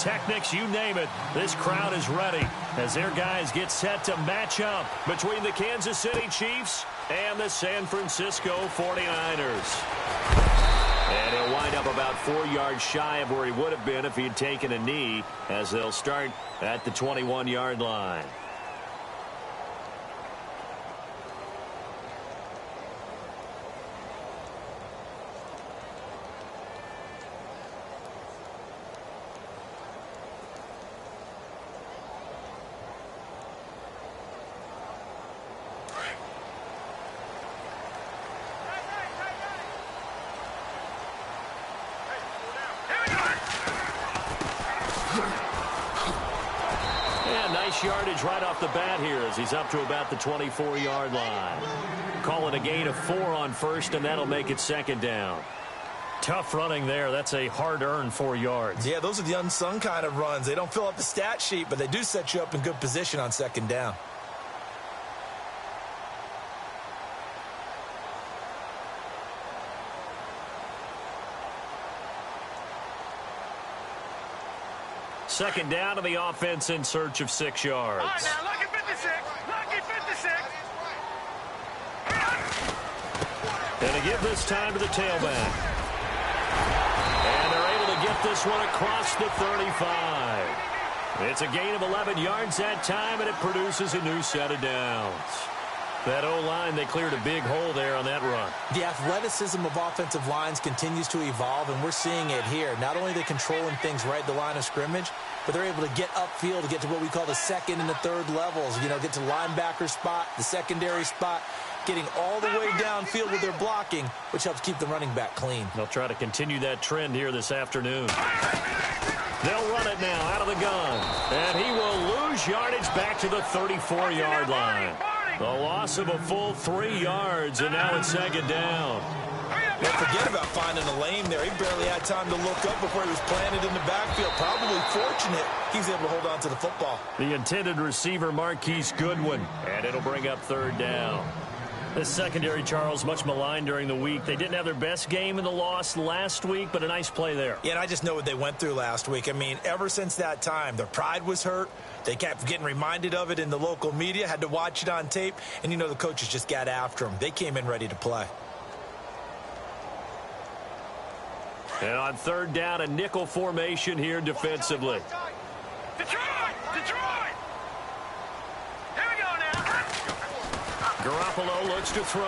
pyrotechnics, you name it. This crowd is ready as their guys get set to match up between the Kansas City Chiefs and the San Francisco 49ers. And he'll wind up about 4 yards shy of where he would have been if he had taken a knee, as they'll start at the 21-yard line. Yardage right off the bat here as he's up to about the 24-yard line. Call it a gain of 4 on first, and that'll make it second down. Tough running there. That's a hard-earned 4 yards. Yeah, those are the unsung kind of runs. They don't fill up the stat sheet, but they do set you up in good position on second down. Second down to the offense in search of 6 yards. All right, now, lucky 56. Lucky 56. And a give this time to the tailback. And they're able to get this one across the 35. It's a gain of 11 yards that time, and it produces a new set of downs. That O-line, they cleared a big hole there on that run. The athleticism of offensive lines continues to evolve, and we're seeing it here. Not only are they controlling things right at the line of scrimmage, but they're able to get upfield to get to what we call the second and the third levels. You know, get to linebacker spot, the secondary spot, getting all the way downfield with their blocking, which helps keep the running back clean. They'll try to continue that trend here this afternoon. They'll run it now out of the gun. And he will lose yardage back to the 34-yard line. The loss of a full 3 yards, and now it's second down. Don't forget about finding a lane there. He barely had time to look up before he was planted in the backfield. Probably fortunate he's able to hold on to the football. The intended receiver, Marquise Goodwin, and it'll bring up third down. This secondary, Charles, much maligned during the week. They didn't have their best game in the loss last week, but a nice play there. Yeah, and I just know what they went through last week. I mean, ever since that time, their pride was hurt. They kept getting reminded of it in the local media, had to watch it on tape, and, you know, the coaches just got after them. They came in ready to play. And on third down, a nickel formation here defensively. Detroit! Detroit! Here we go now. Garoppolo looks to throw.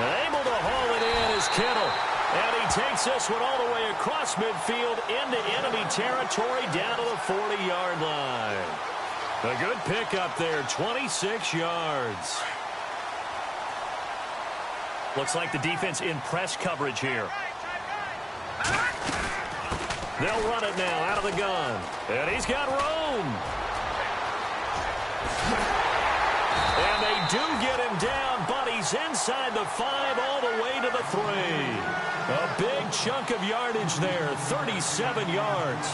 And able to haul it in is Kittle. And he takes this one all the way across midfield into enemy territory down to the 40-yard line. A good pickup there, 26 yards. Looks like the defense in press coverage here. They'll run it now out of the gun. And he's got room. And they do get him down, but he's inside the 5 all the way to the 3. A big chunk of yardage there, 37 yards.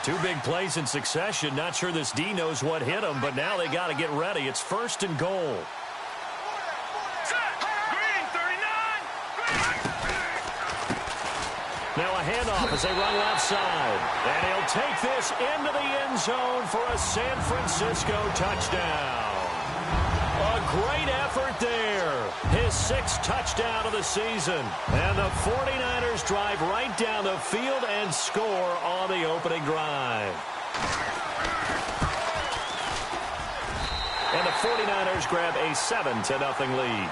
Two big plays in succession. Not sure this D knows what hit him, but now they got to get ready. It's first and goal. Now a handoff as they run left side. And he'll take this into the end zone for a San Francisco touchdown. A great effort there. His 6th touchdown of the season. And the 49ers drive right down the field and score on the opening drive. And the 49ers grab a 7-0 lead.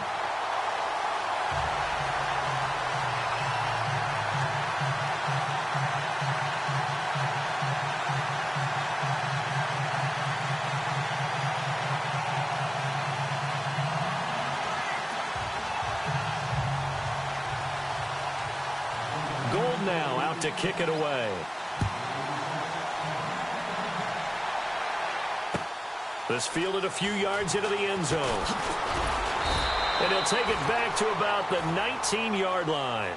Now out to kick it away. This fielded a few yards into the end zone. And he'll take it back to about the 19-yard line.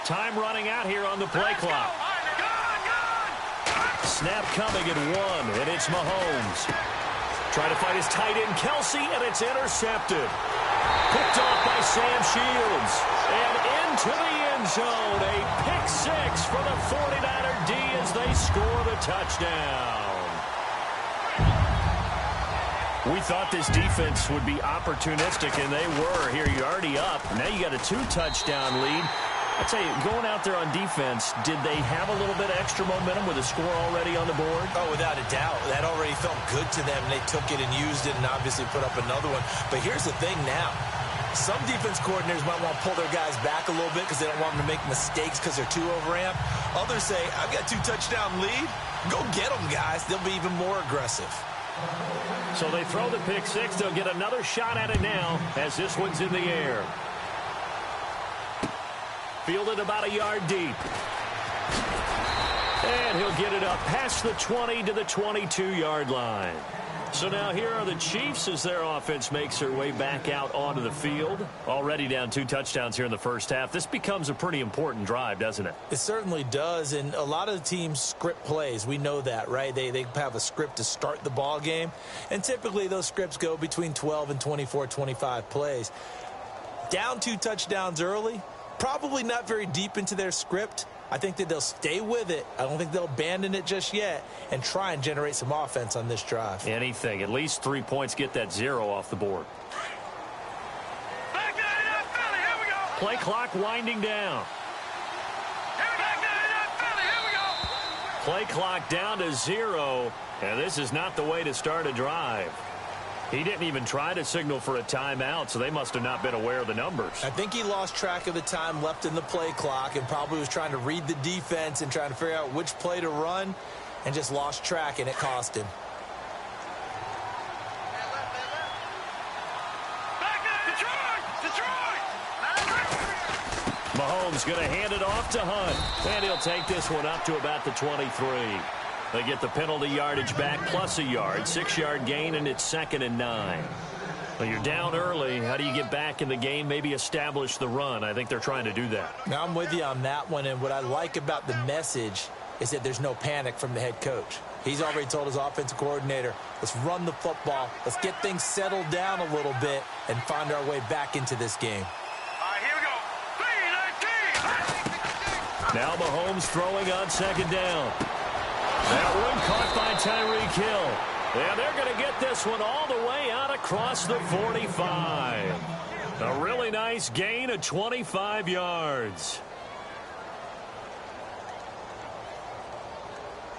Time running out here on the play clock. Snap coming at 1, and it's Mahomes. Trying to find his tight end, Kelsey, and it's intercepted. Picked off by Sam Shields. And into the end zone. A pick 6 for the 49er D as they score the touchdown. We thought this defense would be opportunistic, and they were. Here, you're already up. Now you got a 2-touchdown lead. I'll tell you, going out there on defense, did they have a little bit of extra momentum with a score already on the board? Oh, without a doubt. That already felt good to them. They took it and used it and obviously put up another one. But here's the thing now. Some defense coordinators might want to pull their guys back a little bit because they don't want them to make mistakes because they're too overamped. Others say, I've got a 2-touchdown lead. Go get them, guys. They'll be even more aggressive. So they throw the pick 6. They'll get another shot at it now as this one's in the air. Fielded about a yard deep. And he'll get it up past the 20 to the 22-yard line. So now here are the Chiefs as their offense makes their way back out onto the field. Already down 2 touchdowns here in the first half. This becomes a pretty important drive, doesn't it? It certainly does, and a lot of the teams script plays. We know that, right? They have a script to start the ball game, and typically those scripts go between 12 and 24, 25 plays. Down 2 touchdowns early, probably not very deep into their script. I think that they'll stay with it. I don't think they'll abandon it just yet and try and generate some offense on this drive. Anything. At least 3 points, get that 0 off the board. Play clock winding down. Play clock down to 0, and this is not the way to start a drive. He didn't even try to signal for a timeout, so they must have not been aware of the numbers. I think he lost track of the time left in the play clock and probably was trying to read the defense and trying to figure out which play to run and just lost track, and it cost him. Mahomes going to hand it off to Hunt, and he'll take this one up to about the 23. They get the penalty yardage back plus a yard, 6-yard gain, and it's 2nd and 9. Well, you're down early. How do you get back in the game, maybe establish the run? I think they're trying to do that. Now, I'm with you on that one, and what I like about the message is that there's no panic from the head coach. He's already told his offensive coordinator, let's run the football, let's get things settled down a little bit and find our way back into this game. All right, here we go. Now Mahomes throwing on 2nd down. That one caught by Tyreek Hill. And they're going to get this one all the way out across the 45. A really nice gain of 25 yards.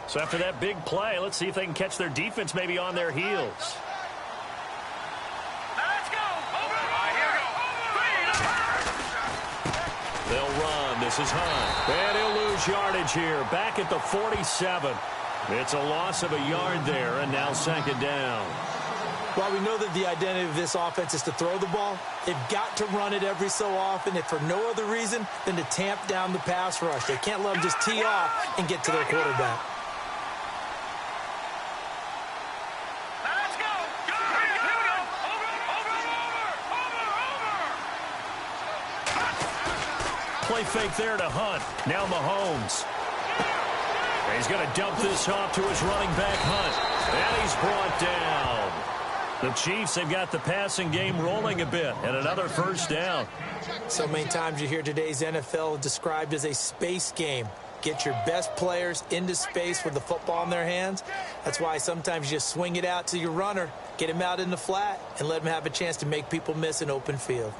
So after that big play, let's see if they can catch their defense maybe on their heels. Let's go. Over. All right, here we go. They'll run. This is Hunt. And he'll lose yardage here. Back at the 47. It's a loss of a yard there, and now 2nd down. While we know that the identity of this offense is to throw the ball, they've got to run it every so often, if for no other reason than to tamp down the pass rush. They can't let them just tee off and get to their quarterback. Let's go. Here we go. Over. Play fake there to Hunt. Now Mahomes. He's going to dump this off to his running back, Hunt. And he's brought down. The Chiefs have got the passing game rolling a bit, and another 1st down. So many times you hear today's NFL described as a space game. Get your best players into space with the football in their hands. That's why sometimes you just swing it out to your runner, get him out in the flat, and let him have a chance to make people miss an open field.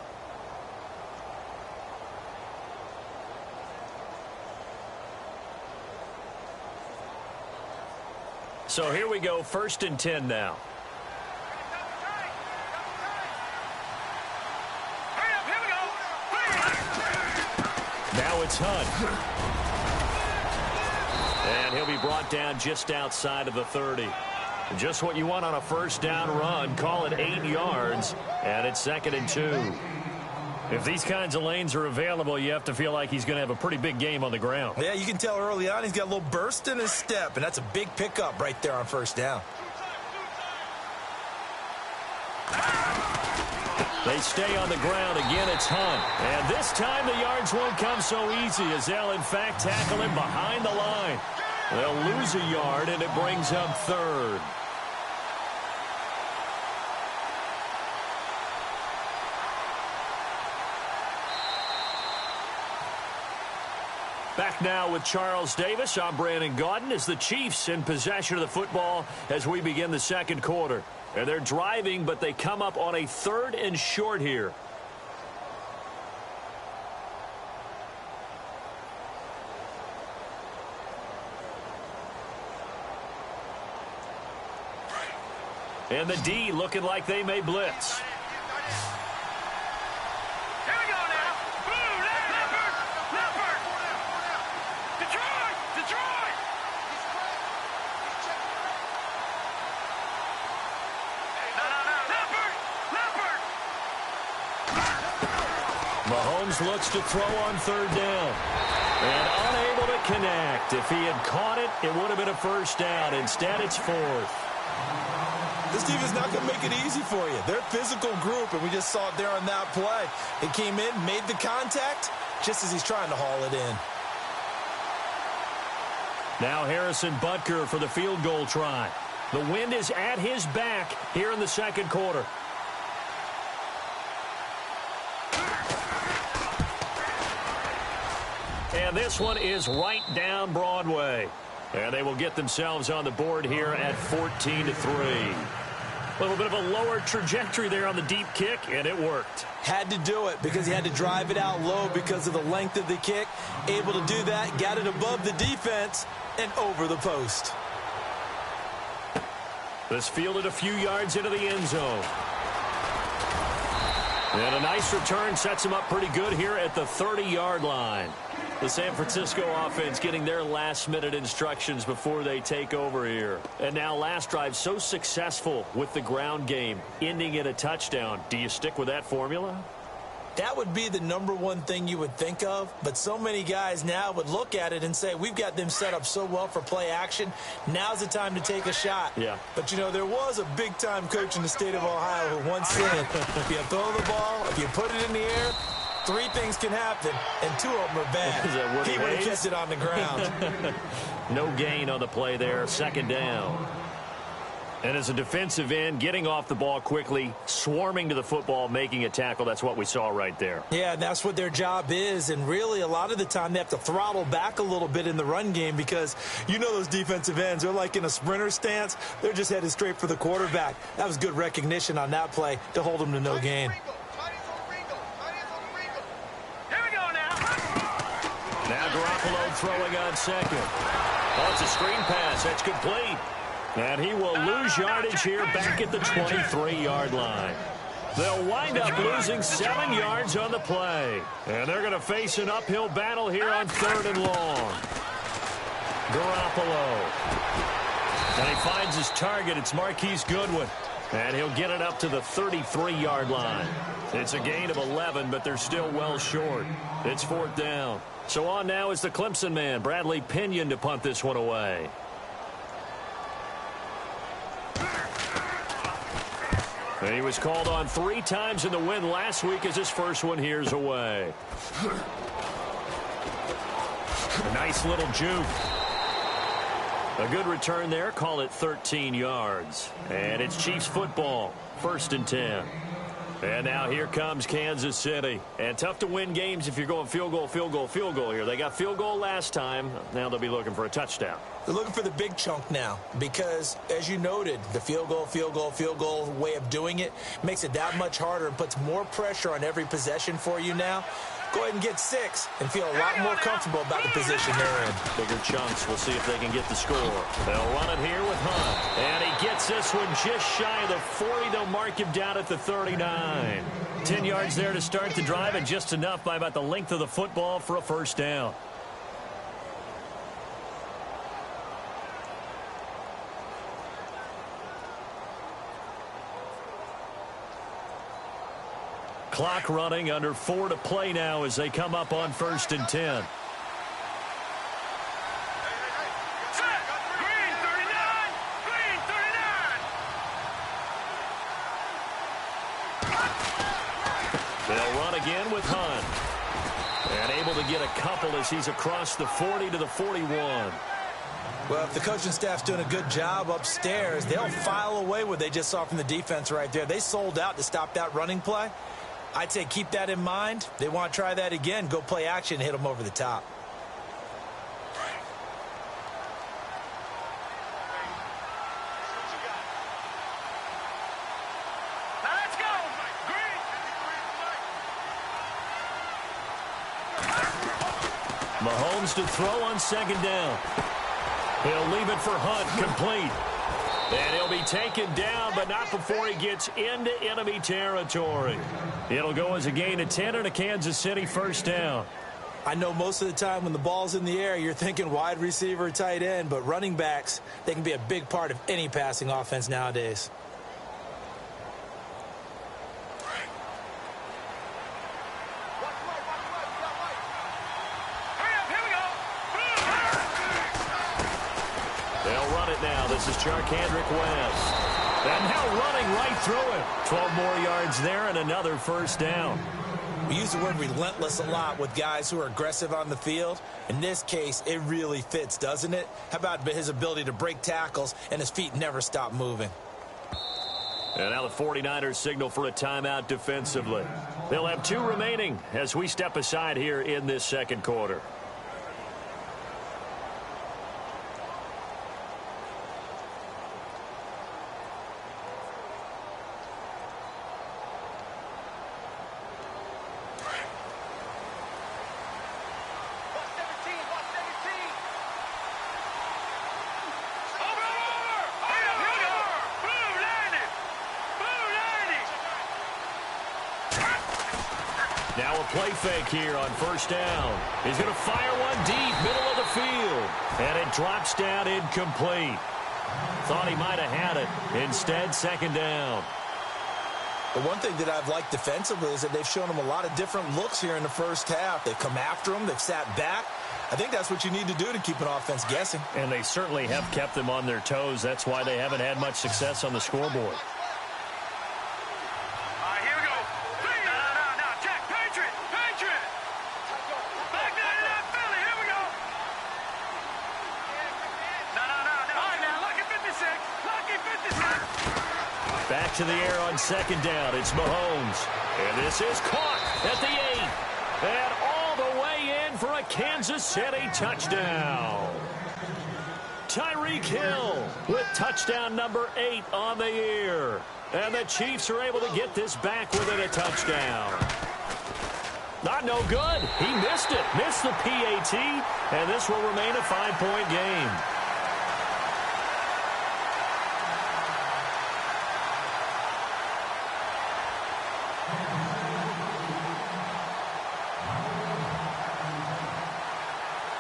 So here we go, 1st and 10 now. Now it's Hunt. And he'll be brought down just outside of the 30. Just what you want on a 1st down run. Call it 8 yards, and it's 2nd and 2. If these kinds of lanes are available, you have to feel like he's going to have a pretty big game on the ground. Yeah, you can tell early on he's got a little burst in his step, and that's a big pickup right there on 1st down. They stay on the ground. Again, it's Hunt. And this time the yards won't come so easy as they'll, in fact, tackle him behind the line. They'll lose a yard, and it brings up third. Back now with Charles Davis. I'm Brandon Gaudin as the Chiefs in possession of the football as we begin the second quarter. And they're driving, but they come up on a 3rd and short here. And the D looking like they may blitz. Here we go now. Blue, Leopard, Leopard. Detroit, Detroit. No, Leopard, Leopard. Mahomes looks to throw on 3rd down. And unable to connect. If he had caught it, it would have been a first down. Instead, it's 4th. This team is not going to make it easy for you. They're a physical group, and we just saw it there on that play. It came in, made the contact, just as he's trying to haul it in. Now Harrison Butker for the field goal try. The wind is at his back here in the second quarter. And this one is right down Broadway. And they will get themselves on the board here at 14-3. A little bit of a lower trajectory there on the deep kick, and it worked. Had to do it because he had to drive it out low because of the length of the kick. Able to do that, got it above the defense, and over the post. This fielded a few yards into the end zone. And a nice return sets him up pretty good here at the 30-yard line. The San Francisco offense getting their last-minute instructions before they take over here. And now last drive so successful with the ground game, ending in a touchdown. Do you stick with that formula? That would be the #1 thing you would think of, but so many guys now would look at it and say, we've got them set up so well for play action. Now's the time to take a shot. Yeah. But, you know, there was a big-time coach in the state of Ohio who once said, if you throw the ball, if you put it in the air, 3 things can happen, and 2 of them are bad. He would have kept it on the ground. No gain on the play there, 2nd down. And as a defensive end, getting off the ball quickly, swarming to the football, making a tackle, that's what we saw right there. Yeah, that's what their job is, and really a lot of the time they have to throttle back a little bit in the run game because you know those defensive ends, they're like in a sprinter stance. They're just headed straight for the quarterback. That was good recognition on that play to hold them to no gain. Now Garoppolo throwing on 2nd. Oh, it's a screen pass. That's complete. And he will lose yardage here back at the 23-yard line. They'll wind up losing 7 yards on the play. And they're going to face an uphill battle here on 3rd and long. Garoppolo. And he finds his target. It's Marquise Goodwin. And he'll get it up to the 33-yard line. It's a gain of 11, but they're still well short. It's 4th down. So on now is the Clemson man, Bradley Pinion, to punt this one away. And he was called on 3 times in the win last week as his first one here's away. A nice little juke. A good return there. Call it 13 yards. And it's Chiefs football. 1st and 10. And now here comes Kansas City. And tough to win games if you're going field goal, field goal, field goal here. They got field goal last time. Now they'll be looking for a touchdown. They're looking for the big chunk now because, as you noted, the field goal way of doing it makes it that much harder and puts more pressure on every possession for you now. Go ahead and get 6 and feel a lot more comfortable about the position they're in. Bigger chunks. We'll see if they can get the score. They'll run it here with Hunt. And he gets this one just shy of the 40. They'll mark him down at the 39. 10 yards there to start the drive, and just enough by about the length of the football for a first down. Clock running, under 4 to play now as they come up on 1st and 10. out again with Hunt. And able to get a couple as he's across the 40 to the 41. Well, if the coaching staff's doing a good job upstairs, they'll file away what they just saw from the defense right there. They sold out to stop that running play. I'd say keep that in mind. They want to try that again. Go play action and hit them over the top. Mahomes to throw on second down. He'll leave it for Hunt, complete. And he'll be taken down, but not before he gets into enemy territory. It'll go as a gain of 10 and a Kansas City first down. I know most of the time when the ball's in the air, you're thinking wide receiver, tight end, but running backs, they can be a big part of any passing offense nowadays. This is Charkandrick West. And now running right through it. 12 more yards there and another first down. We use the word relentless a lot with guys who are aggressive on the field. In this case, it really fits, doesn't it? How about his ability to break tackles and his feet never stop moving? And now the 49ers signal for a timeout defensively. They'll have 2 remaining as we step aside here in this second quarter. Now a play fake here on first down. He's going to fire one deep, middle of the field. And it drops down incomplete. Thought he might have had it. Instead, second down. The one thing that I've liked defensively is that they've shown them a lot of different looks here in the first half. They've come after them. They've sat back. I think that's what you need to do to keep an offense guessing. And they certainly have kept them on their toes. That's why they haven't had much success on the scoreboard. Back to the air on second down. It's Mahomes. And this is caught at the 8. And all the way in for a Kansas City touchdown. Tyreek Hill with touchdown number 8 on the year. And the Chiefs are able to get this back within a touchdown. Not no good. He missed it. Missed the PAT. And this will remain a 5-point game.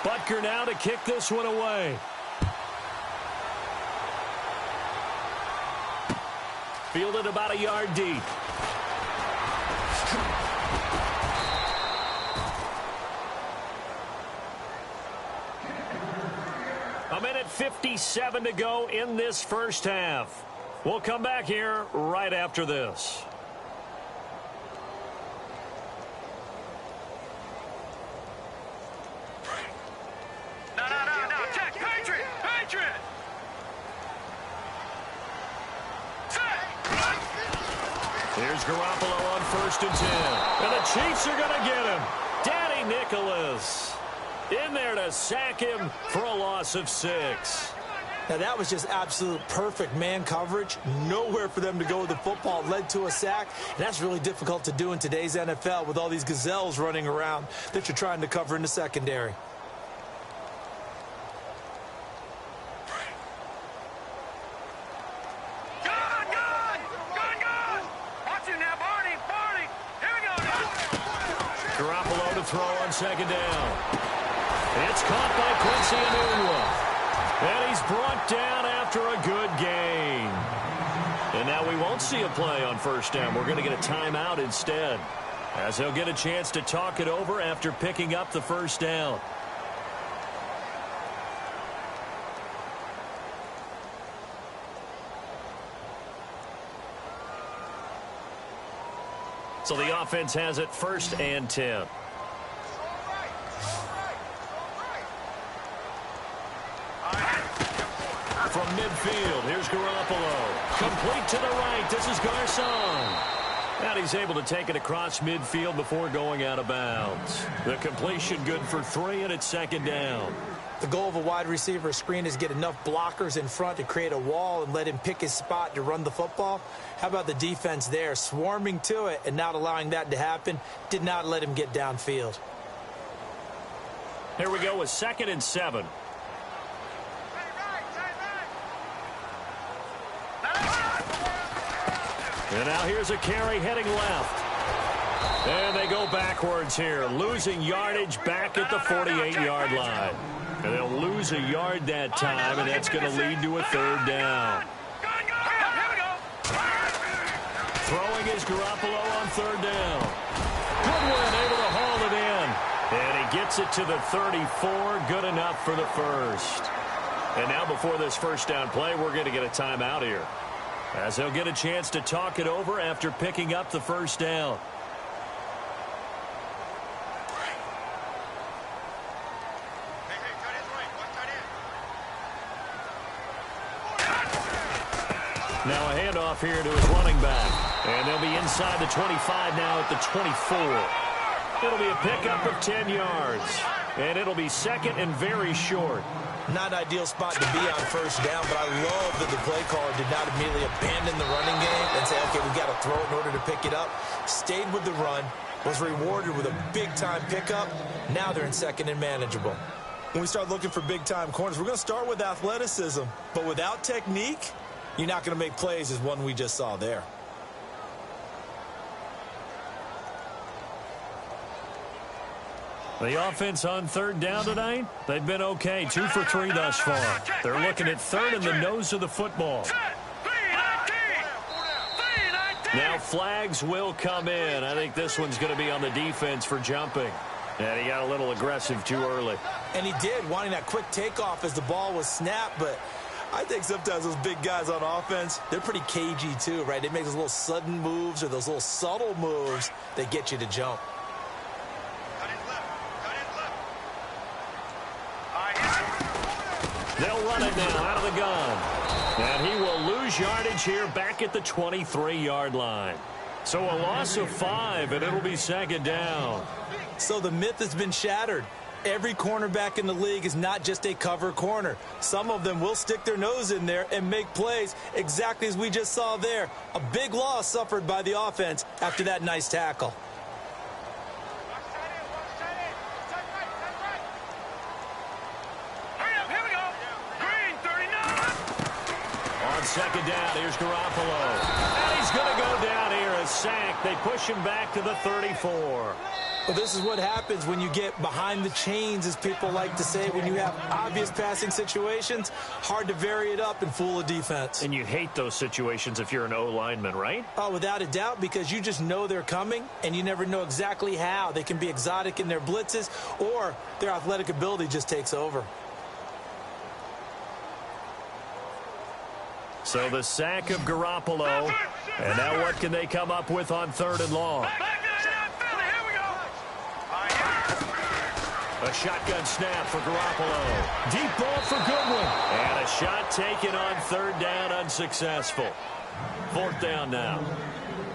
Butker now to kick this one away. Fielded about a yard deep. A minute 57 to go in this first half. We'll come back here right after this. Here's Garoppolo on 1st and 10. And the Chiefs are going to get him. Danny Nicholas in there to sack him for a loss of 6. Now, that was just absolute perfect man coverage. Nowhere for them to go with the football. Led to a sack. And that's really difficult to do in today's NFL with all these gazelles running around that you're trying to cover in the secondary. Garoppolo to throw on second down. It's caught by Quincy Enunwa. And he's brought down after a good gain. And now we won't see a play on first down. We're going to get a timeout instead, as he'll get a chance to talk it over after picking up the first down. So the offense has it 1st and 10. From midfield, here's Garoppolo. Complete to the right. This is Garcon. And he's able to take it across midfield before going out of bounds. The completion good for 3, and it's 2nd down. The goal of a wide receiver screen is get enough blockers in front to create a wall and let him pick his spot to run the football. How about the defense there, swarming to it and not allowing that to happen? Did not let him get downfield. Here we go with 2nd and 7. And now here's a carry heading left. And they go backwards here, losing yardage back at the 48-yard line. And they'll lose a yard that time, and that's going to lead to a 3rd down. Throwing is Garoppolo on 3rd down. Goodwin able to haul it in. And he gets it to the 34, good enough for the 1st. And now before this 1st down play, we're going to get a timeout here, as they'll get a chance to talk it over after picking up the 1st down. Now a handoff here to his running back. And they'll be inside the 25 now at the 24. It'll be a pickup of 10 yards. And it'll be 2nd and very short. Not an ideal spot to be on 1st down, but I love that the play caller did not immediately abandon the running game and say, okay, we've got to throw it in order to pick it up. Stayed with the run, was rewarded with a big-time pickup. Now they're in 2nd and manageable. When we start looking for big-time corners, we're going to start with athleticism, but without technique, you're not going to make plays as one we just saw there. The offense on 3rd down tonight, they've been okay. 2 for 3 thus far. They're looking at 3rd in the nose of the football. Now flags will come in. I think this one's going to be on the defense for jumping. And he got a little aggressive too early. And he did, wanting that quick takeoff as the ball was snapped, but I think sometimes those big guys on offense, they're pretty cagey too, right? They make those little sudden moves or those little subtle moves that get you to jump. They'll run it now out of the gun. And he will lose yardage here back at the 23-yard line. So a loss of 5, and it'll be 2nd down. So the myth has been shattered. Every cornerback in the league is not just a cover corner. Some of them will stick their nose in there and make plays exactly as we just saw there. A big loss suffered by the offense after that nice tackle. On 2nd down, here's Garoppolo. And he's going to go down here, a sack. They push him back to the 34. Well, this is what happens when you get behind the chains, as people like to say, when you have obvious passing situations. Hard to vary it up and fool a defense. And you hate those situations if you're an O-lineman, right? Oh, without a doubt, because you just know they're coming, and you never know exactly how. They can be exotic in their blitzes, or their athletic ability just takes over. So the sack of Garoppolo. And now what can they come up with on 3rd and long? A shotgun snap for Garoppolo. Deep ball for Goodwin. And a shot taken on 3rd down, unsuccessful. 4th down now.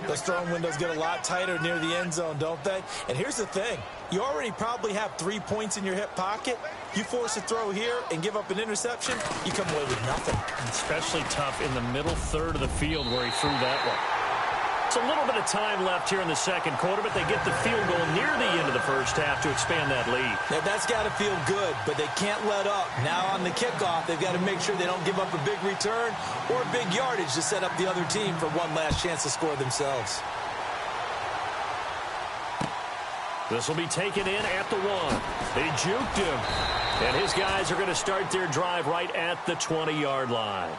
Those throwing windows get a lot tighter near the end zone, don't they? And here's the thing. You already probably have 3 points in your hip pocket. You force a throw here and give up an interception, you come away with nothing. Especially tough in the middle 3rd of the field where he threw that one. It's a little bit of time left here in the 2nd quarter, but they get the field goal near the end of the 1st half to expand that lead. Now, that's got to feel good, but they can't let up. Now on the kickoff, they've got to make sure they don't give up a big return or big yardage to set up the other team for one last chance to score themselves. This will be taken in at the 1. They juked him. And his guys are going to start their drive right at the 20-yard line.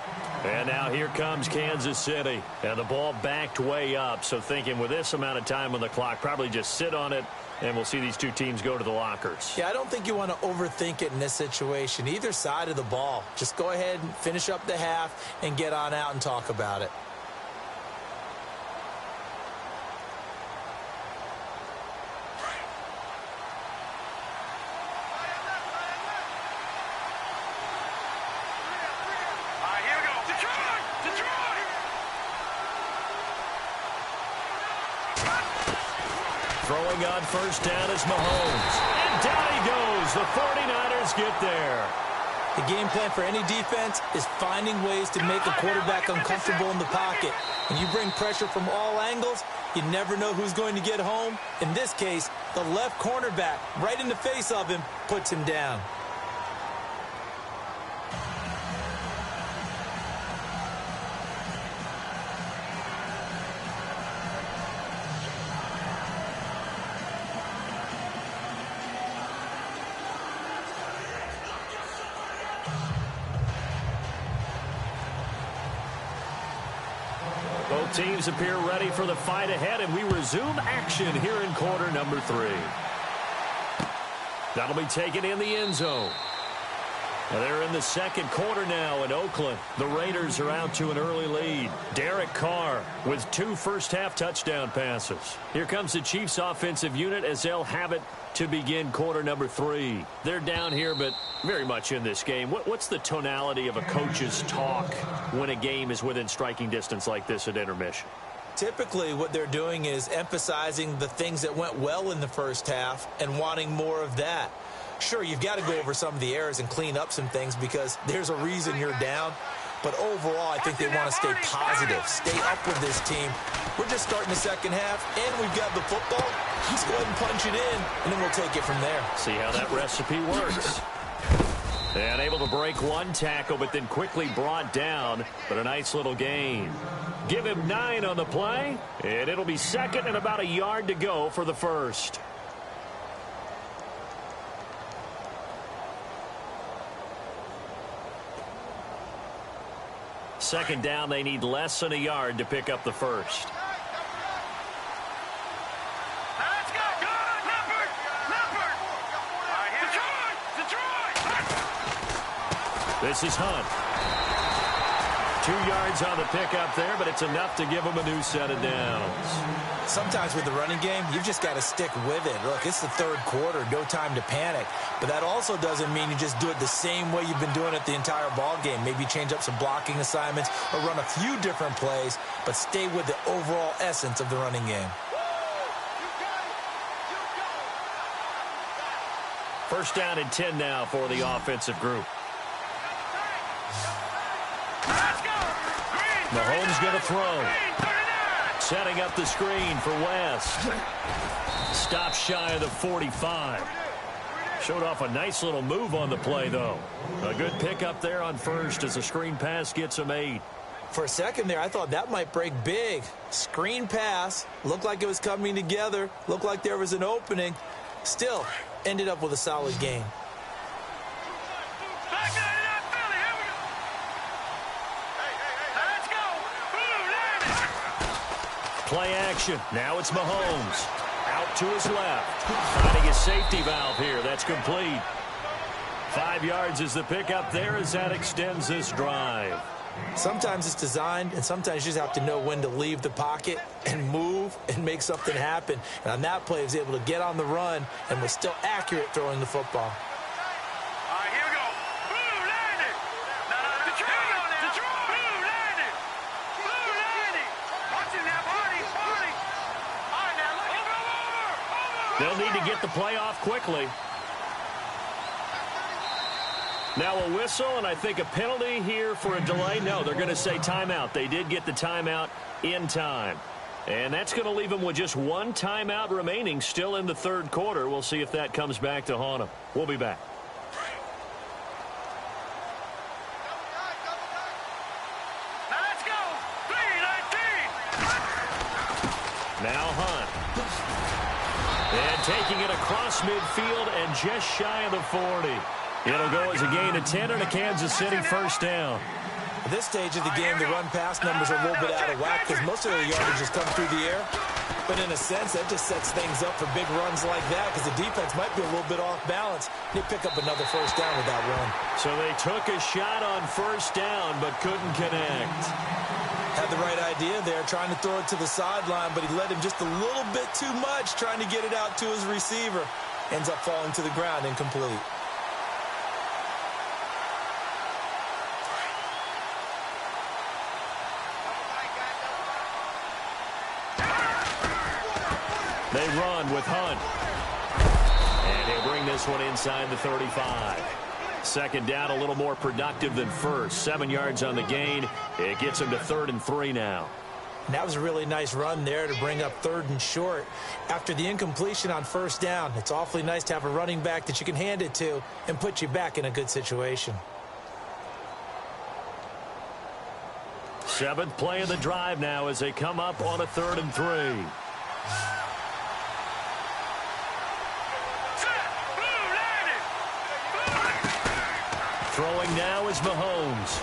And now here comes Kansas City. And the ball backed way up. So thinking with this amount of time on the clock, probably just sit on it, and we'll see these two teams go to the lockers. Yeah, I don't think you want to overthink it in this situation. Either side of the ball. Just go ahead and finish up the half and get on out and talk about it. Throwing on first down is Mahomes. And down he goes. The 49ers get there. The game plan for any defense is finding ways to make a quarterback uncomfortable in the pocket. When you bring pressure from all angles, you never know who's going to get home. In this case, the left cornerback, right in the face of him, puts him down. Both teams appear ready for the fight ahead, and we resume action here in quarter number 3. That'll be taken in the end zone. They're in the second quarter now in Oakland. The Raiders are out to an early lead. Derek Carr with 2 first-half touchdown passes. Here comes the Chiefs' offensive unit as they'll have it to begin quarter number 3. They're down here, but very much in this game. What's the tonality of a coach's talk when a game is within striking distance like this at intermission? Typically, what they're doing is emphasizing the things that went well in the first half and wanting more of that. Sure, you've got to go over some of the errors and clean up some things because there's a reason you're down. But overall, I think they want to stay positive, stay up with this team. We're just starting the second half, and we've got the football. Let's go ahead and punch it in, and then we'll take it from there. See how that recipe works. And able to break one tackle, but then quickly brought down. But a nice little gain. Give him 9 on the play, and it'll be second and about a yard to go for the first. Second down, they need less than a yard to pick up the first. Let's go. Good. Leopard. Leopard. All right, Detroit. Detroit. This is Hunt. 2 yards on the pickup there, but it's enough to give him a new set of downs. Sometimes with the running game, you've just got to stick with it. Look, it's the third quarter, no time to panic. But that also doesn't mean you just do it the same way you've been doing it the entire ball game. Maybe change up some blocking assignments or run a few different plays, but stay with the overall essence of the running game. First down and 10 now for the offensive group. Let's go. Green. Mahomes going to throw. Green. 39. Setting up the screen for West. Stop shy of the 45. Showed off a nice little move on the play, though. A good pickup there on first as the screen pass gets him 8. For a second there, I thought that might break big. Screen pass. Looked like it was coming together. Looked like there was an opening. Still, ended up with a solid game. Back down in that Philly. Here we go. Let's go. Blue, land it. Play action. Now it's Mahomes. Out to his left. Finding his safety valve here. That's complete. 5 yards is the pickup there as that extends this drive. Sometimes it's designed, and sometimes you just have to know when to leave the pocket and move and make something happen. And on that play, he was able to get on the run and was still accurate throwing the football. All right, here we go. Blue, land it. Detroit. Detroit. Blue, land it. Blue, land it. Watching that body. Body. All right, now look. Over. They'll need to get the play off quickly. Now a whistle, and I think a penalty here for a delay. No, they're going to say timeout. They did get the timeout in time. And that's going to leave them with just one timeout remaining still in the third quarter. We'll see if that comes back to haunt them. We'll be back. Now let's go. 3-19. Now Hunt. And taking it across midfield and just shy of the 40. It'll go as a gain of 10 and a Kansas City first down. At this stage of the game, the run-pass numbers are a little bit out of whack because most of the yardage has come through the air. But in a sense, that just sets things up for big runs like that because the defense might be a little bit off balance. They pick up another first down with that run. So they took a shot on first down but couldn't connect. Had the right idea there, trying to throw it to the sideline, but he led him just a little bit too much trying to get it out to his receiver. Ends up falling to the ground incomplete. They run with Hunt. And he'll bring this one inside the 35. Second down, a little more productive than first. 7 yards on the gain. It gets him to 3rd and 3 now. And that was a really nice run there to bring up 3rd and short. After the incompletion on 1st down, it's awfully nice to have a running back that you can hand it to and put you back in a good situation. 7th play of the drive now as they come up on a 3rd and 3. Throwing now is Mahomes.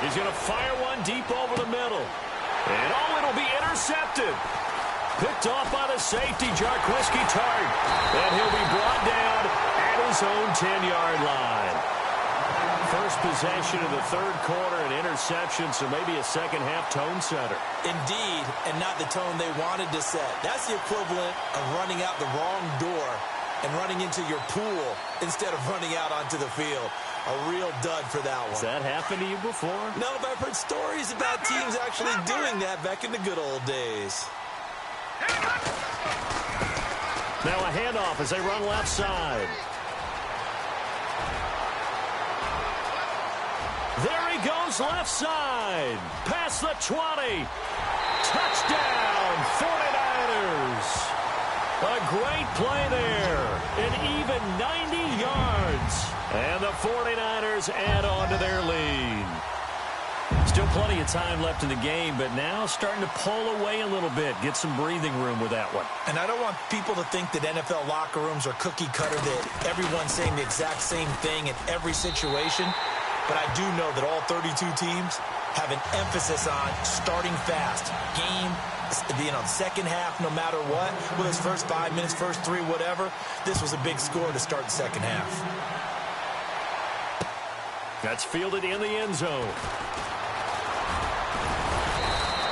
He's going to fire one deep over the middle. And it'll be intercepted. Picked off by the safety, Jarquiski Tart. And he'll be brought down at his own 10-yard line. First possession of the 3rd quarter, an interception, so maybe a second-half tone setter. Indeed, and not the tone they wanted to set. That's the equivalent of running out the wrong door and running into your pool instead of running out onto the field. A real dud for that one. Has that happened to you before? No, but I've heard stories about teams actually doing that back in the good old days. Now a handoff as they run left side. There he goes left side. Past the 20. Touchdown, 49ers. A great play there. An even 90 yards. And the 49ers add on to their lead. Still plenty of time left in the game, but now starting to pull away a little bit. Get some breathing room with that one. And I don't want people to think that NFL locker rooms are cookie cutter, that everyone's saying the exact same thing in every situation. But I do know that all 32 teams have an emphasis on starting fast. Game being on second half no matter what. Whether it's first 5 minutes, first 3, whatever. This was a big score to start the second half. That's fielded in the end zone.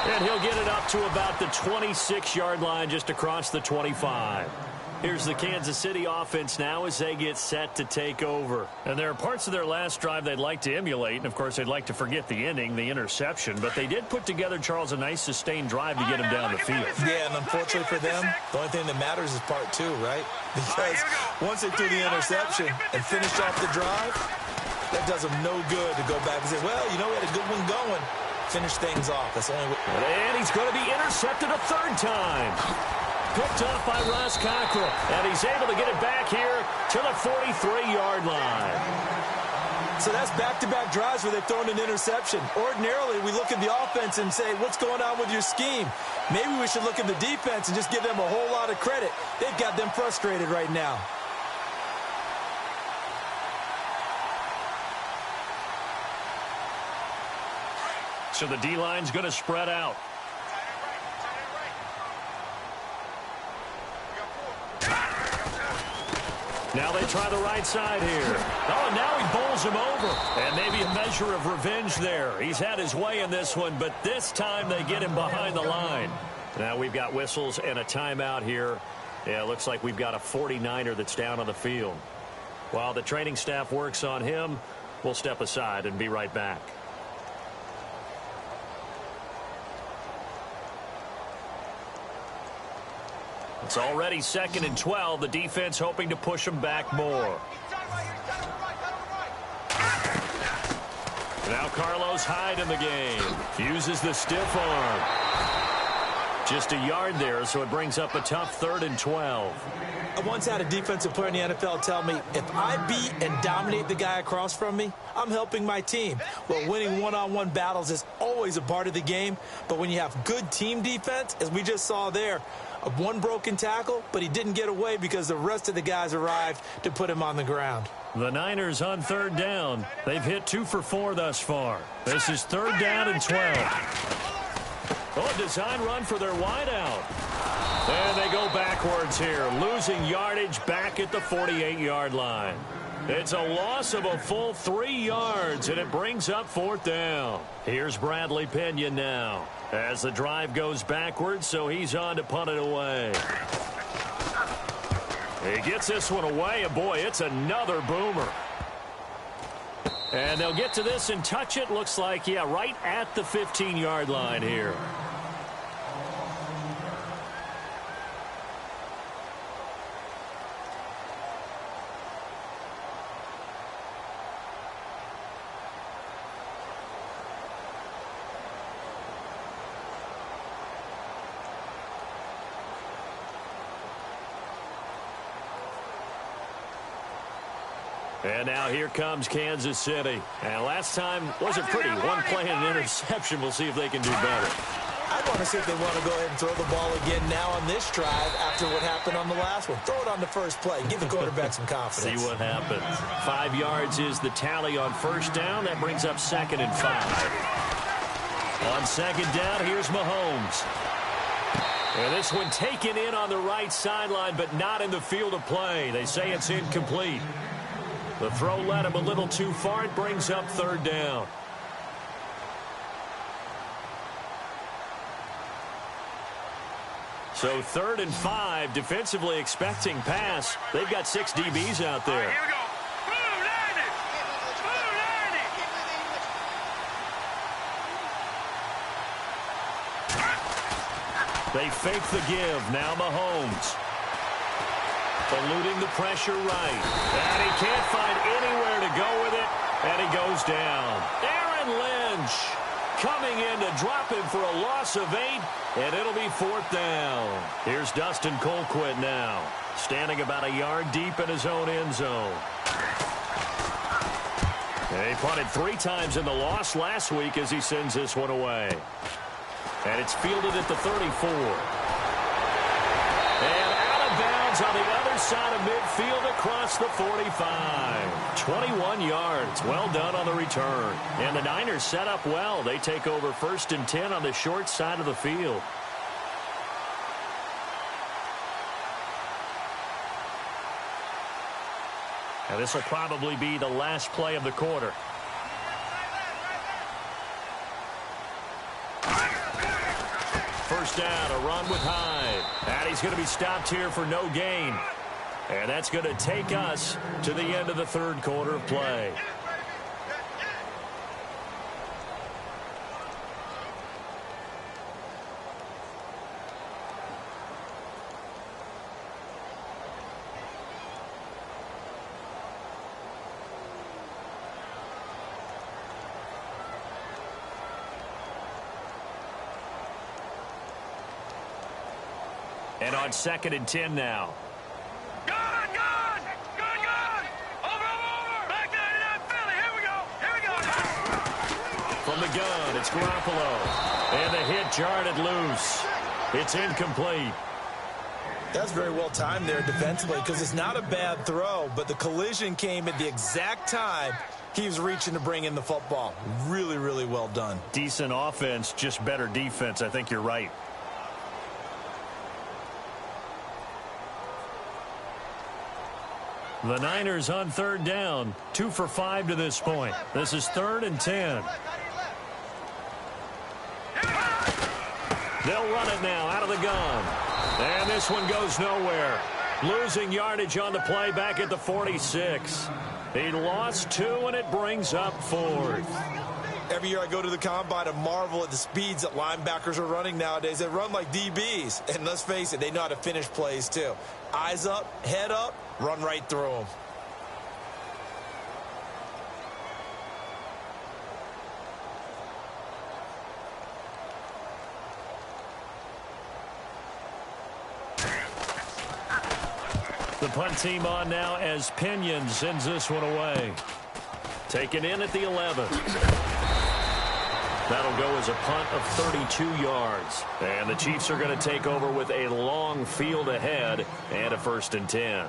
And he'll get it up to about the 26-yard line just across the 25. Here's the Kansas City offense now as they get set to take over. And there are parts of their last drive they'd like to emulate. And, of course, they'd like to forget the ending, the interception. But they did put together, Charles, a nice sustained drive to get him down the field. Yeah, and unfortunately for them, the only thing that matters is part 2, right? Because once they threw the interception and finished off the drive, that does them no good to go back and say, well, you know, we had a good one going. Finish things off. That's the only way. And he's going to be intercepted a 3rd time. Picked off by Ross Cockrell. And he's able to get it back here to the 43-yard line. So that's back-to-back drives where they've thrown an interception. Ordinarily, we look at the offense and say, what's going on with your scheme? Maybe we should look at the defense and just give them a whole lot of credit. They've got them frustrated right now. So the D-line's going to spread out. Now they try the right side here. Oh, and now he bowls him over. And maybe a measure of revenge there. He's had his way in this one, but this time they get him behind the line. Now we've got whistles and a timeout here. Yeah, it looks like we've got a 49er that's down on the field. While the training staff works on him, we'll step aside and be right back. It's already 2nd and 12. The defense hoping to push them back more. Now Carlos Hyde in the game. Uses the stiff arm. Just a yard there, so it brings up a tough 3rd and 12. I once had a defensive player in the NFL tell me, if I beat and dominate the guy across from me, I'm helping my team. Well, winning one-on-one battles is always a part of the game, but when you have good team defense, as we just saw there, one broken tackle, but he didn't get away because the rest of the guys arrived to put him on the ground. The Niners on 3rd down. They've hit 2 for 4 thus far. This is 3rd down and 12. Oh, a design run for their wideout. And they go backwards here, losing yardage back at the 48-yard line. It's a loss of a full 3 yards, and it brings up 4th down. Here's Bradley Pinion now as the drive goes backwards, so he's on to punt it away. He gets this one away, and boy, it's another boomer. And they'll get to this and touch it. Looks like, yeah, right at the 15-yard line here. And now here comes Kansas City. And last time wasn't pretty. One play and an interception. We'll see if they can do better. I want to see if they want to go ahead and throw the ball again now on this drive after what happened on the last one. Throw it on the first play. Give the quarterback some confidence. See what happens. 5 yards is the tally on first down. That brings up 2nd and 5. On 2nd down, here's Mahomes. And this one taken in on the right sideline, but not in the field of play. They say it's incomplete. The throw led him a little too far. It brings up 3rd down. So 3rd and 5, defensively expecting pass. They've got 6 DBs out there. All right, here we go. Blue 90. Blue 90. They fake the give. Now Mahomes. Eluding the pressure right. And he can't find anywhere to go with it. And he goes down. Aaron Lynch coming in to drop him for a loss of 8. And it'll be 4th down. Here's Dustin Colquitt now. Standing about a yard deep in his own end zone. And he punted 3 times in the loss last week as he sends this one away. And it's fielded at the 34. And out of bounds on the other side of midfield across the 45. 21 yards. Well done on the return. And the Niners set up well. They take over 1st and 10 on the short side of the field. And this will probably be the last play of the quarter. First down, a run with Hyde. And he's going to be stopped here for no gain. And that's going to take us to the end of the 3rd quarter of play. And on 2nd and 10 now. Gun! Over! Back 99 Philly. Here we go. From the gun, it's Garoppolo. And the hit jarred it loose. It's incomplete. That's very well timed there defensively because it's not a bad throw, but the collision came at the exact time he was reaching to bring in the football. Really, really well done. Decent offense, just better defense. I think you're right. The Niners on 3rd down. 2 for 5 to this point. This is 3rd and 10. They'll run it now out of the gun. And this one goes nowhere. Losing yardage on the play back at the 46. He lost 2, and it brings up 4th. Every year I go to the combine and marvel at the speeds that linebackers are running nowadays. They run like DBs. And let's face it, they know how to finish plays too. Eyes up, head up, run right through them. The punt team on now as Pinion sends this one away. Taken in at the 11. That'll go as a punt of 32 yards. And the Chiefs are going to take over with a long field ahead and a 1st and 10.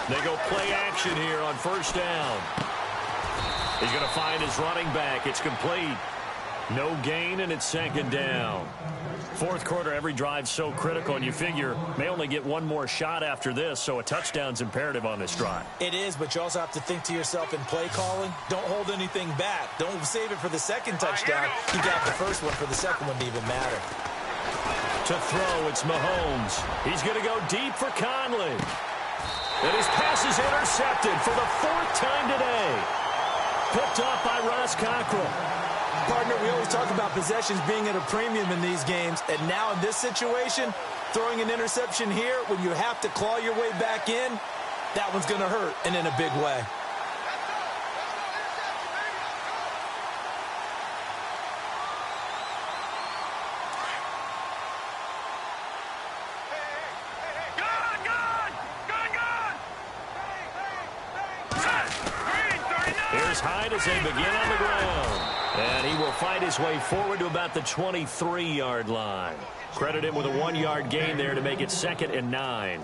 They go play action here on 1st down. He's going to find his running back. It's complete. No gain, and it's 2nd down. 4th quarter, every drive's so critical, and you figure may only get one more shot after this, so a touchdown's imperative on this drive. It is, but you also have to think to yourself in play calling, don't hold anything back. Don't save it for the 2nd touchdown. You got the 1st one for the 2nd one to even matter. To throw, it's Mahomes. He's going to go deep for Conley. And his pass This is intercepted for the 4th time today. Picked off by Ross Cockrell. Partner, we always talk about possessions being at a premium in these games, and now in this situation, throwing an interception here when you have to claw your way back in, that one's going to hurt, and in a big way. Here's Hyde as they begin on the ground. And he will fight his way forward to about the 23-yard line. Credit him with a 1-yard gain there to make it 2nd and 9.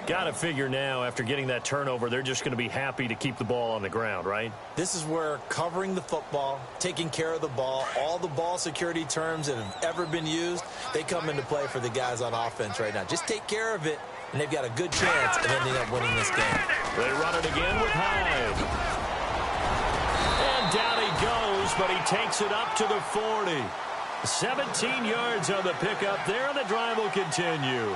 Got to figure now, after getting that turnover, they're just going to be happy to keep the ball on the ground, right? This is where covering the football, taking care of the ball, all the ball security terms that have ever been used, they come into play for the guys on offense right now. Just take care of it, and they've got a good chance of ending up winning this game. They run it again with Hyde. And down he goes, but he takes it up to the 40. 17 yards on the pickup there, and the drive will continue.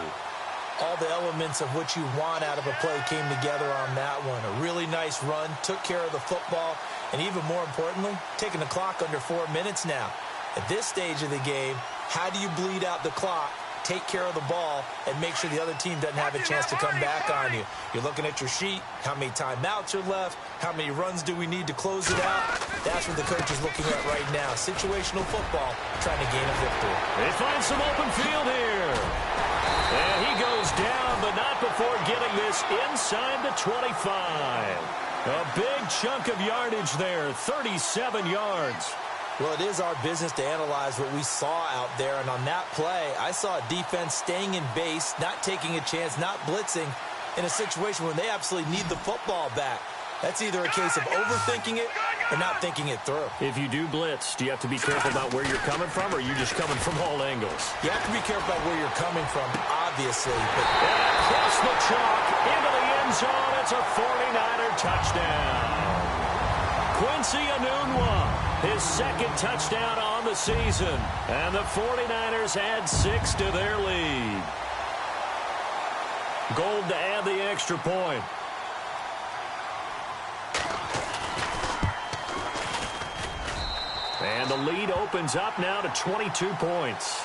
All the elements of what you want out of a play came together on that one. A really nice run, took care of the football, and even more importantly, taking the clock under 4 minutes now. At this stage of the game, how do you bleed out the clock, take care of the ball, and make sure the other team doesn't have a chance to come back on you? You're looking at your sheet, how many timeouts are left, how many runs do we need to close it out? That's what the coach is looking at right now. Situational football, trying to gain a victory. They find some open field here. And he goes down, but not before getting this inside the 25. A big chunk of yardage there, 37 yards. Well, it is our business to analyze what we saw out there, and on that play, I saw a defense staying in base, not taking a chance, not blitzing, in a situation where they absolutely need the football back. That's either a case of overthinking it or not thinking it through. If you do blitz, do you have to be careful about where you're coming from, or are you just coming from all angles? You have to be careful about where you're coming from, obviously. But across the chalk, into the end zone, it's a 49er touchdown. Quincy Enunwa, his 2nd touchdown on the season. And the 49ers add 6 to their lead. Gold to add the extra point. And the lead opens up now to 22 points.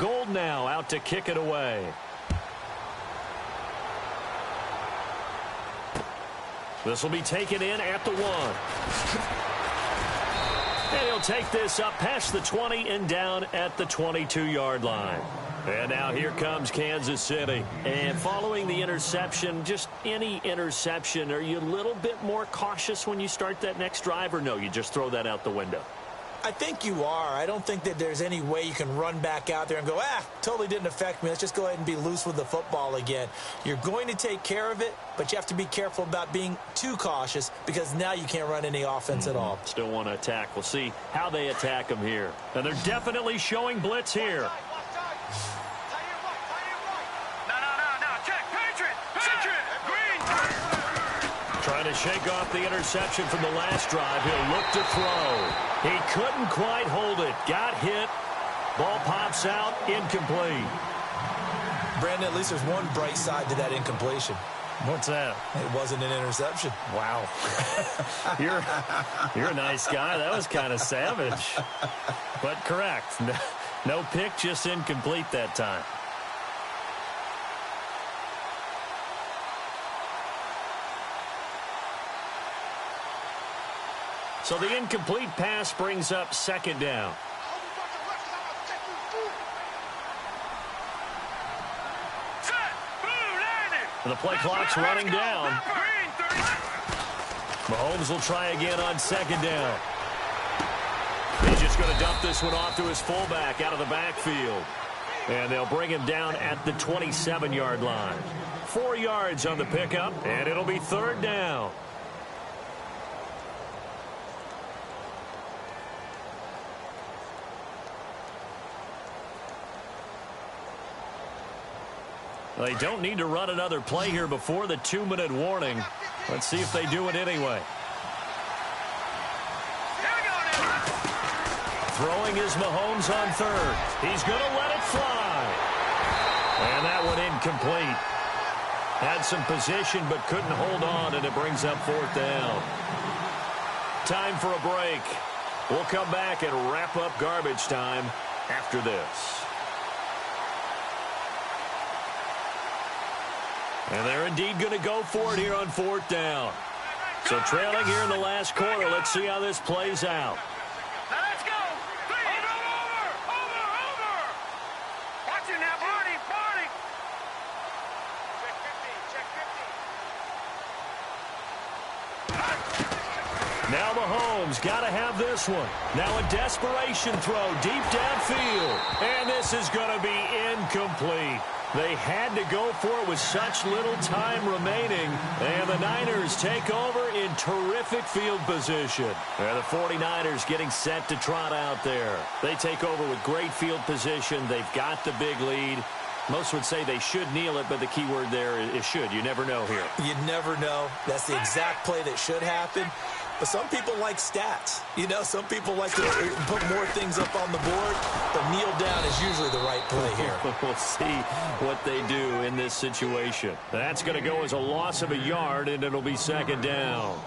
Gold now out to kick it away. This will be taken in at the 1. And he'll take this up past the 20 and down at the 22-yard line. And now here comes Kansas City. And following the interception, just any interception, are you a little bit more cautious when you start that next drive, or no, you just throw that out the window? I think you are. I don't think that there's any way you can run back out there and go, totally didn't affect me. Let's just go ahead and be loose with the football again. You're going to take care of it, but you have to be careful about being too cautious because now you can't run any offense at all. Still want to attack. We'll see how they attack them here. And they're definitely showing blitz here. No. Check. Patriot. Green. Trying to shake off the interception from the last drive. He'll look to throw. He couldn't quite hold it. Got hit. Ball pops out. Incomplete. Brandon, at least there's one bright side to that incompletion. What's that? It wasn't an interception. Wow. You're a nice guy. That was kind of savage. But correct. No pick, just incomplete that time. So the incomplete pass brings up 2nd down. And the play clock's running down. Mahomes will try again on 2nd down. He's just going to dump this one off to his fullback out of the backfield. And they'll bring him down at the 27-yard line. 4 yards on the pickup, and it'll be third down. They don't need to run another play here before the 2-minute warning. Let's see if they do it anyway. Throwing is Mahomes on third. He's going to let it fly. And that one incomplete. Had some position but couldn't hold on, and it brings up fourth down. Time for a break. We'll come back and wrap up garbage time after this. And they're indeed going to go for it here on fourth down. So trailing here in the last quarter, let's see how this plays out. Now let's go. Over. Watching that party. Check 50. Now Mahomes got to have this one. Now a desperation throw deep downfield. And this is going to be incomplete. They had to go for it with such little time remaining. And the Niners take over in terrific field position. And the 49ers getting set to trot out there. They take over with great field position. They've got the big lead. Most would say they should kneel it, but the key word there is should. You never know here. You never know. That's the exact play that should happen. But some people like stats. You know, some people like to put more things up on the board, but kneel down is usually the right play here. We'll see what they do in this situation. That's going to go as a loss of a yard, and it'll be second down.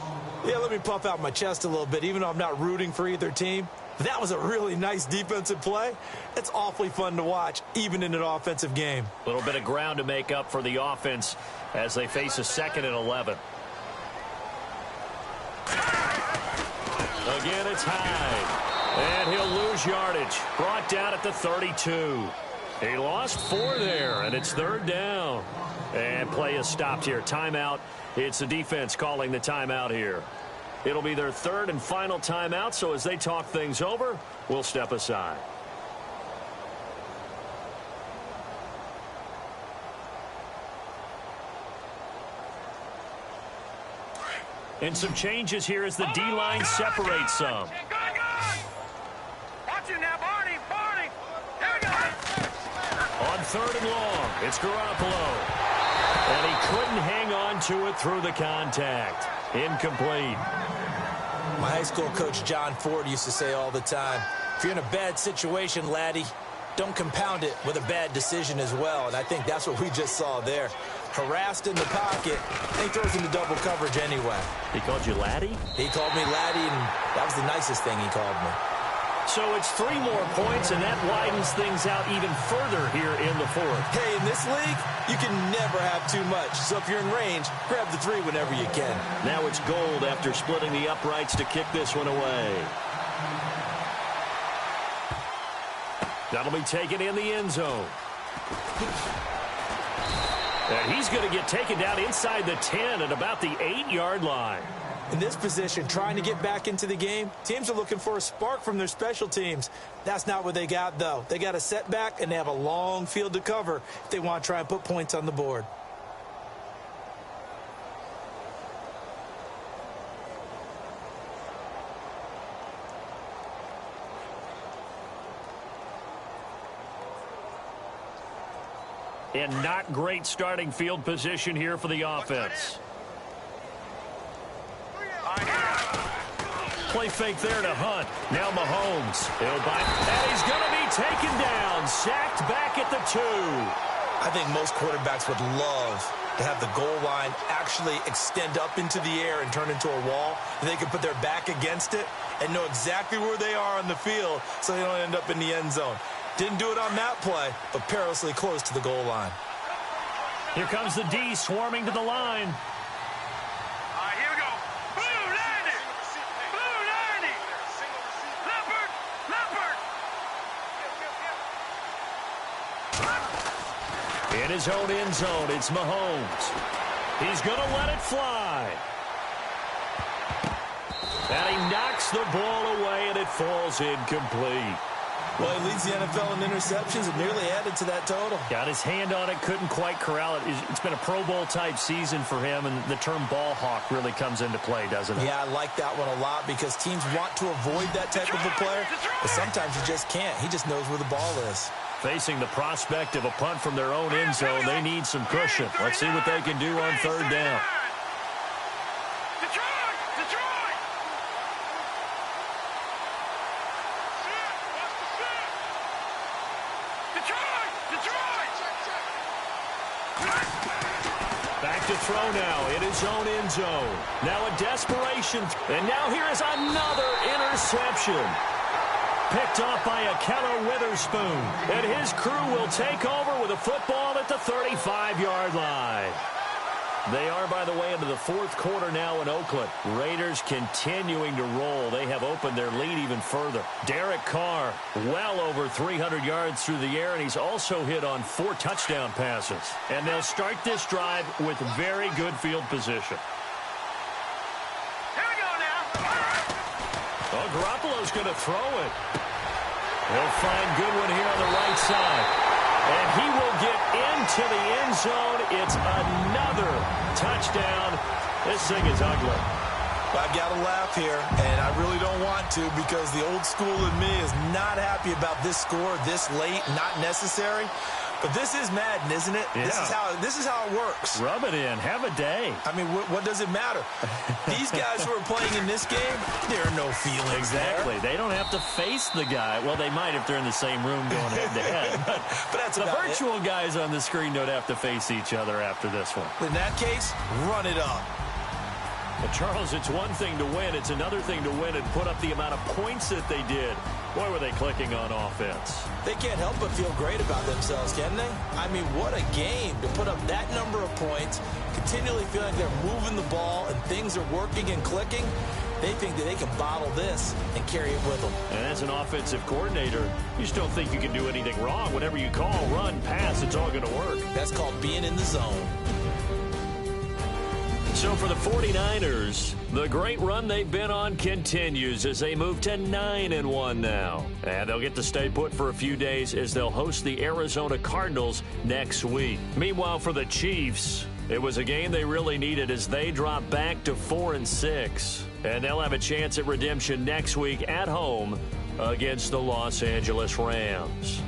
Yeah, let me puff out my chest a little bit, even though I'm not rooting for either team. That was a really nice defensive play. It's awfully fun to watch, even in an offensive game. A little bit of ground to make up for the offense as they face a 2nd and 11. Again, it's Hyde. And he'll lose yardage. Brought down at the 32. He lost 4 there, and it's third down. And play is stopped here. Timeout. It's the defense calling the timeout here. It'll be their third and final timeout, so as they talk things over, we'll step aside. And some changes here as the D-line separates some. Watching that Barney. Here we go. On third and long, it's Garoppolo. And he couldn't hang on to it through the contact. Incomplete. My high school coach, John Ford, used to say all the time, if you're in a bad situation, laddie, don't compound it with a bad decision as well. And I think that's what we just saw there. Harassed in the pocket, and he throws into double coverage anyway. He called you laddie? He called me laddie, and that was the nicest thing he called me. So it's 3 more points, and that widens things out even further here in the fourth. Hey, in this league, you can never have too much. So if you're in range, grab the 3 whenever you can. Now it's gold after splitting the uprights to kick this one away. That'll be taken in the end zone. And he's going to get taken down inside the 10 at about the 8-yard line. In this position, trying to get back into the game, teams are looking for a spark from their special teams. That's not what they got, though. They got a setback, and they have a long field to cover if they want to try and put points on the board. And not great starting field position here for the offense. Play fake there to Hunt. Now Mahomes. He'll bite. And he's going to be taken down. Sacked back at the 2. I think most quarterbacks would love to have the goal line actually extend up into the air and turn into a wall. And they can put their back against it and know exactly where they are on the field so they don't end up in the end zone. Didn't do it on that play, but perilously close to the goal line. Here comes the D swarming to the line. All right, here we go. Blue landing. Leopard. In his own end zone, it's Mahomes. He's going to let it fly. And he knocks the ball away, and it falls incomplete. Well, he leads the NFL in interceptions and nearly added to that total. Got his hand on it, couldn't quite corral it. It's been a Pro Bowl-type season for him, and the term ball hawk really comes into play, doesn't it? Yeah, I like that one a lot because teams want to avoid that type of a player, but sometimes you just can't. He just knows where the ball is. Facing the prospect of a punt from their own end zone, they need some cushion. Let's see what they can do on third down. Back to throw now in his own end zone. Now a desperation. And now here is another interception. Picked off by a Keller Witherspoon. And his crew will take over with a football at the 35-yard line. They are, by the way, into the fourth quarter now in Oakland. Raiders continuing to roll. They have opened their lead even further. Derek Carr, well over 300 yards through the air, and he's also hit on 4 touchdown passes. And they'll start this drive with very good field position. Here we go now. Oh, Garoppolo's going to throw it. He'll find Goodwin here on the right side. And he will get into the end zone. It's another touchdown. This thing is ugly. I've got to laugh here, and I really don't want to because the old school in me is not happy about this score this late, not necessary. But this is Madden, isn't it? Yeah. This is how it works. Rub it in. Have a day. I mean, what does it matter? These guys who are playing in this game, there are no feelings Exactly. there. They don't have to face the guy. Well, they might if they're in the same room going head-to-head. But that's the about virtual guys on the screen don't have to face each other after this one. In that case, run it up. Well, Charles, it's one thing to win. It's another thing to win and put up the amount of points that they did. Boy, were they clicking on offense. They can't help but feel great about themselves, can they? I mean, what a game to put up that number of points, continually feeling like they're moving the ball and things are working and clicking. They think that they can bottle this and carry it with them. And as an offensive coordinator, you still think you can do anything wrong. Whatever you call, run, pass, it's all going to work. That's called being in the zone. So for the 49ers, the great run they've been on continues as they move to 9-1 now. And they'll get to stay put for a few days as they'll host the Arizona Cardinals next week. Meanwhile, for the Chiefs, it was a game they really needed as they drop back to 4-6. And they'll have a chance at redemption next week at home against the Los Angeles Rams.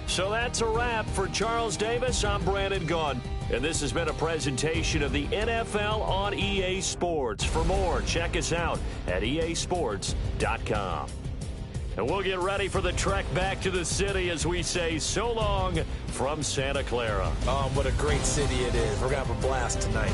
So that's a wrap for Charles Davis. I'm Brandon Gaudin. And this has been a presentation of the NFL on EA Sports. For more, check us out at easports.com. And we'll get ready for the trek back to the city as we say so long from Santa Clara. Oh, what a great city it is. We're going to have a blast tonight.